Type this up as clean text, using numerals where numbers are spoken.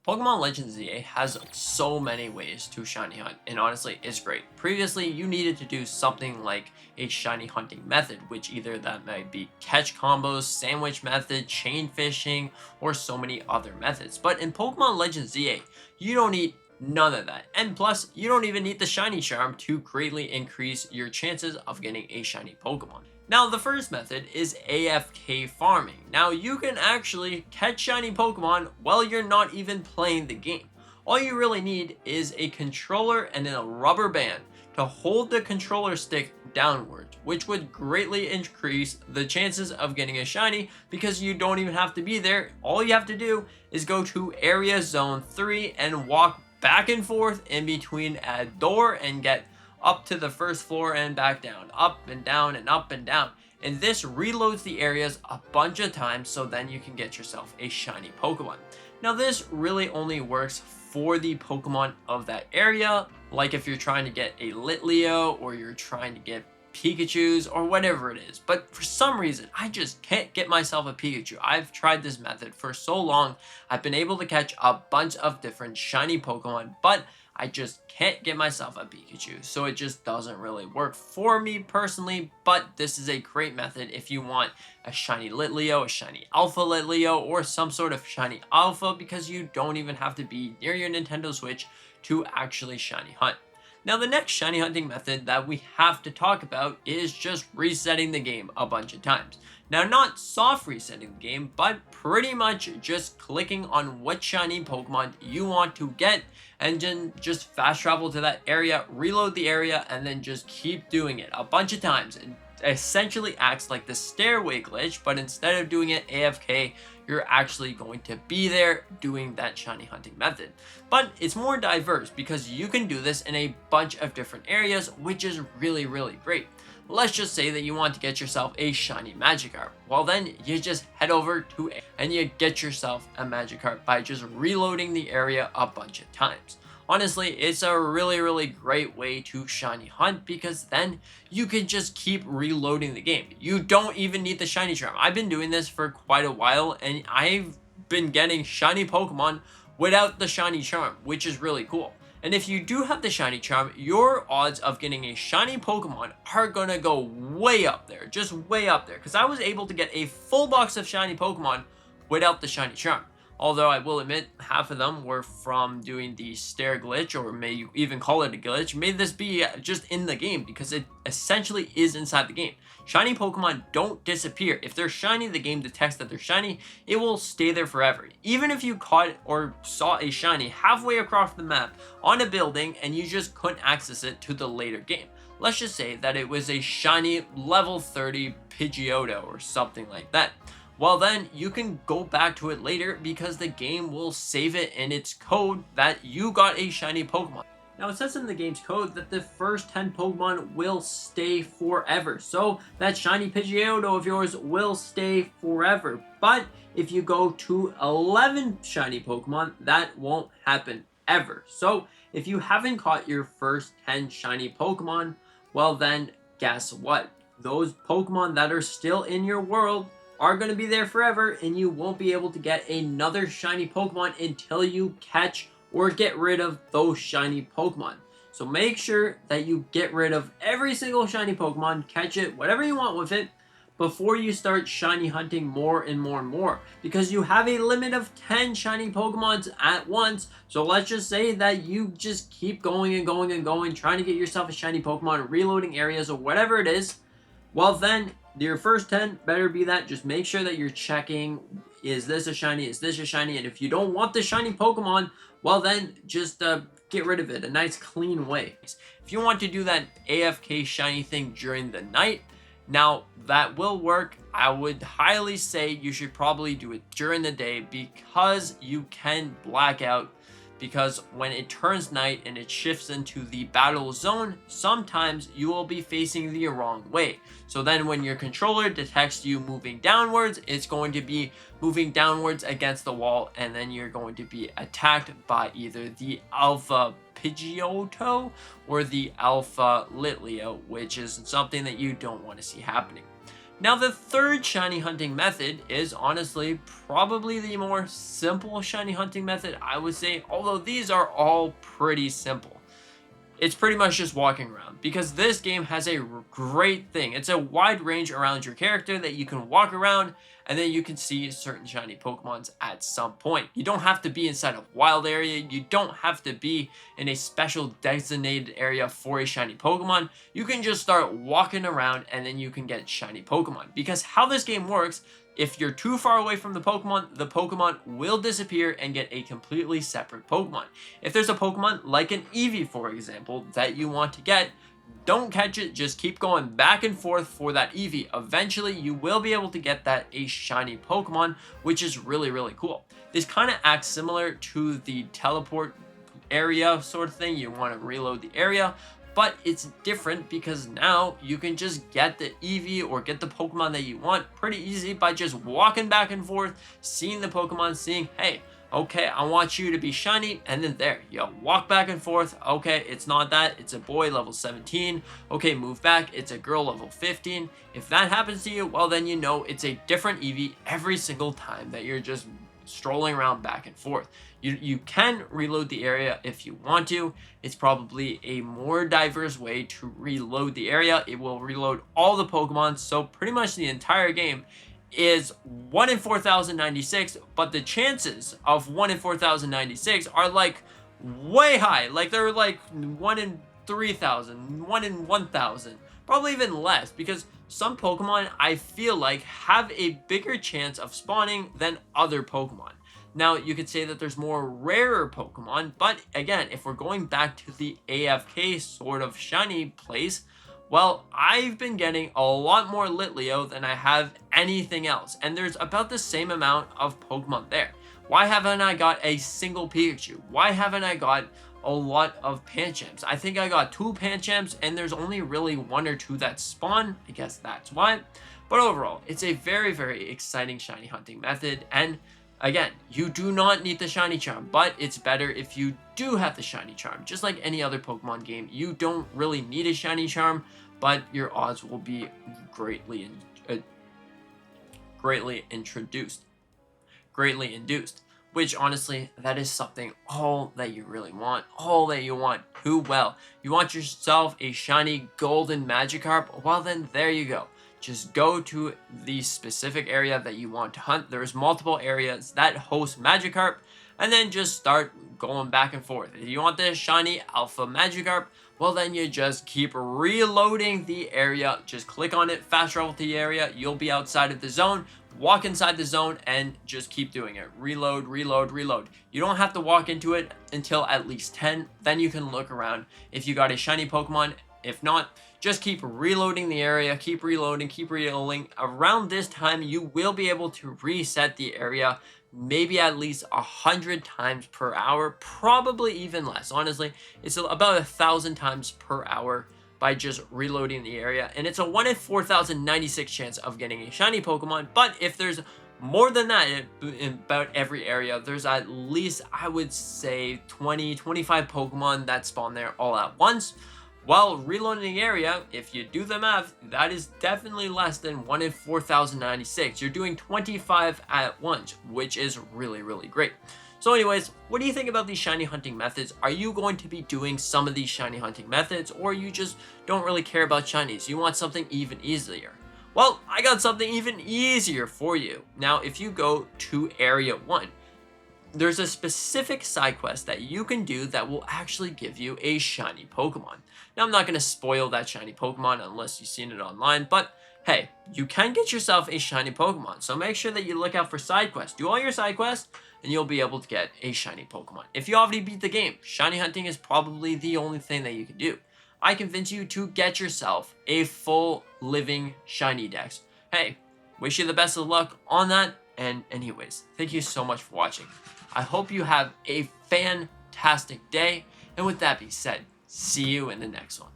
Pokemon Legends ZA has so many ways to shiny hunt, and honestly, it's great. Previously, you needed to do something like a shiny hunting method, which either that might be catch combos, sandwich method, chain fishing, or so many other methods. But in Pokemon Legends ZA, you don't need none of that. And plus, you don't even need the shiny charm to greatly increase your chances of getting a shiny Pokemon. Now, the first method is AFK farming. Now, you can actually catch shiny Pokemon while you're not even playing the game. All you really need is a controller and then a rubber band to hold the controller stick downwards, which would greatly increase the chances of getting a shiny because you don't even have to be there. All you have to do is go to Area Zone 3 and walk back and forth in between a door and get up to the first floor and back down, up and down and up and down. And this reloads the areas a bunch of times, so then you can get yourself a shiny Pokemon. Now this really only works for the Pokemon of that area, like if you're trying to get a Litleo or you're trying to get Pikachus or whatever it is. But for some reason, I just can't get myself a Pikachu. I've tried this method for so long. I've been able to catch a bunch of different shiny Pokemon, but I just can't get myself a Pikachu, so it just doesn't really work for me personally. But this is a great method if you want a shiny Litleo, a shiny Alpha Litleo, or some sort of shiny Alpha, because you don't even have to be near your Nintendo Switch to actually shiny hunt. Now, the next shiny hunting method that we have to talk about is just resetting the game a bunch of times. Now, not soft resetting the game, but pretty much just clicking on what shiny Pokemon you want to get and then just fast travel to that area, reload the area, and then just keep doing it a bunch of times. It essentially acts like the stairway glitch, but instead of doing it AFK, you're actually going to be there doing that shiny hunting method. But it's more diverse because you can do this in a bunch of different areas, which is really, really great. Let's just say that you want to get yourself a shiny Magikarp. Well, then you just head over to and you get yourself a Magikarp by just reloading the area a bunch of times. Honestly, it's a really, really great way to shiny hunt because then you can just keep reloading the game. You don't even need the shiny charm. I've been doing this for quite a while and I've been getting shiny Pokemon without the shiny charm, which is really cool. And if you do have the shiny charm, your odds of getting a shiny Pokemon are gonna go way up there, just way up there. Because I was able to get a full box of shiny Pokemon without the shiny charm. Although I will admit, half of them were from doing the stair glitch, or may you even call it a glitch. May this be just in the game, because it essentially is inside the game. Shiny Pokemon don't disappear. If they're shiny, the game detects that they're shiny. It will stay there forever. Even if you caught or saw a shiny halfway across the map on a building and you just couldn't access it to the later game. Let's just say that it was a shiny level 30 Pidgeotto or something like that. Well, then you can go back to it later because the game will save it in its code that you got a shiny Pokemon. Now, it says in the game's code that the first 10 Pokemon will stay forever. So that shiny Pidgeotto of yours will stay forever. But if you go to 11 shiny Pokemon, that won't happen ever. So if you haven't caught your first 10 shiny Pokemon, well then guess what? Those Pokemon that are still in your world are going to be there forever, and you won't be able to get another shiny Pokemon until you catch or get rid of those shiny Pokemon. So make sure that you get rid of every single shiny Pokemon, catch it, whatever you want with it, before you start shiny hunting more and more and more. Because you have a limit of 10 shiny Pokemons at once, so let's just say that you just keep going and going and going, trying to get yourself a shiny Pokemon, reloading areas or whatever it is. Well then, your first 10 better be that. Just make sure that you're checking, is this a shiny, is this a shiny, and if you don't want the shiny Pokemon, well then, just get rid of it a nice clean way. If you want to do that AFK shiny thing during the night, now that will work. I would highly say you should probably do it during the day because you can black out. Because when it turns night and it shifts into the battle zone, sometimes you will be facing the wrong way. So then when your controller detects you moving downwards, it's going to be moving downwards against the wall, and then you're going to be attacked by either the Alpha Pidgeotto or the Alpha Litleo, which is something that you don't want to see happening. Now, the third shiny hunting method is honestly probably the more simple shiny hunting method, I would say, although these are all pretty simple. It's pretty much just walking around, because this game has a great thing. It's a wide range around your character that you can walk around, and then you can see certain shiny Pokemons at some point. You don't have to be inside a wild area. You don't have to be in a special designated area for a shiny Pokemon. You can just start walking around, and then you can get shiny Pokemon. Because how this game works, if you're too far away from the Pokemon will disappear and get a completely separate Pokemon. If there's a Pokemon like an Eevee, for example, that you want to get, don't catch it, just keep going back and forth for that Eevee. Eventually, you will be able to get that a shiny Pokemon, which is really, really cool. This kind of acts similar to the teleport area sort of thing. You want to reload the area, but it's different because now you can just get the Eevee or get the Pokemon that you want pretty easy by just walking back and forth, seeing the Pokemon, seeing, hey, okay, I want you to be shiny, and then there, you walk back and forth. Okay, it's not that, it's a boy level 17. Okay, move back, it's a girl level 15. If that happens to you, well then you know it's a different Eevee every single time that you're just strolling around back and forth. You can reload the area if you want to. It's probably a more diverse way to reload the area. It will reload all the Pokemon, so pretty much the entire game is 1 in 4,096, but the chances of 1 in 4,096 are like way high. Like they're like 1 in 3,000, 1 in 1,000, probably even less, because some Pokemon I feel like have a bigger chance of spawning than other Pokemon. Now, you could say that there's more rarer Pokemon, but again, if we're going back to the AFK sort of shiny place, well, I've been getting a lot more Litleo than I have anything else, and there's about the same amount of Pokemon there. Why haven't I got a single Pikachu? Why haven't I got a lot of Panchams? I think I got 2 Panchams, and there's only really 1 or 2 that spawn. I guess that's why. But overall, it's a very, very exciting shiny hunting method, and again, you do not need the shiny charm, but it's better if you do have the shiny charm. Just like any other Pokemon game, you don't really need a shiny charm, but your odds will be greatly induced. Which honestly, that is something all that you really want, all that you want too well. You want yourself a shiny golden Magikarp? Well then, there you go. Just go to the specific area that you want to hunt. There's multiple areas that host Magikarp, and then just start going back and forth. If you want the shiny Alpha Magikarp, well then you just keep reloading the area. Just click on it, fast travel to the area, you'll be outside of the zone, walk inside the zone, and just keep doing it. Reload, reload, reload. You don't have to walk into it until at least 10, then you can look around if you got a shiny Pokemon. If not, just keep reloading the area, keep reloading, keep reloading. Around this time, you will be able to reset the area maybe at least 100 times per hour, probably even less. Honestly, it's about 1,000 times per hour by just reloading the area, and it's a 1 in 4,096 chance of getting a shiny Pokemon. But if there's more than that in about every area, there's at least, I would say, 20-25 Pokemon that spawn there all at once. While reloading the area, if you do the math, that is definitely less than 1 in 4,096. You're doing 25 at once, which is really, really great. So anyways, what do you think about these shiny hunting methods? Are you going to be doing some of these shiny hunting methods, or you just don't really care about shinies? You want something even easier? Well, I got something even easier for you. Now, if you go to Area 1, there's a specific side quest that you can do that will actually give you a shiny Pokemon. Now, I'm not going to spoil that shiny Pokemon unless you've seen it online, but hey, you can get yourself a shiny Pokemon, so make sure that you look out for side quests. Do all your side quests, and you'll be able to get a shiny Pokemon. If you already beat the game, shiny hunting is probably the only thing that you can do. I convince you to get yourself a full living shiny dex. Hey, wish you the best of luck on that, and anyways, thank you so much for watching. I hope you have a fantastic day, and with that being said, see you in the next one.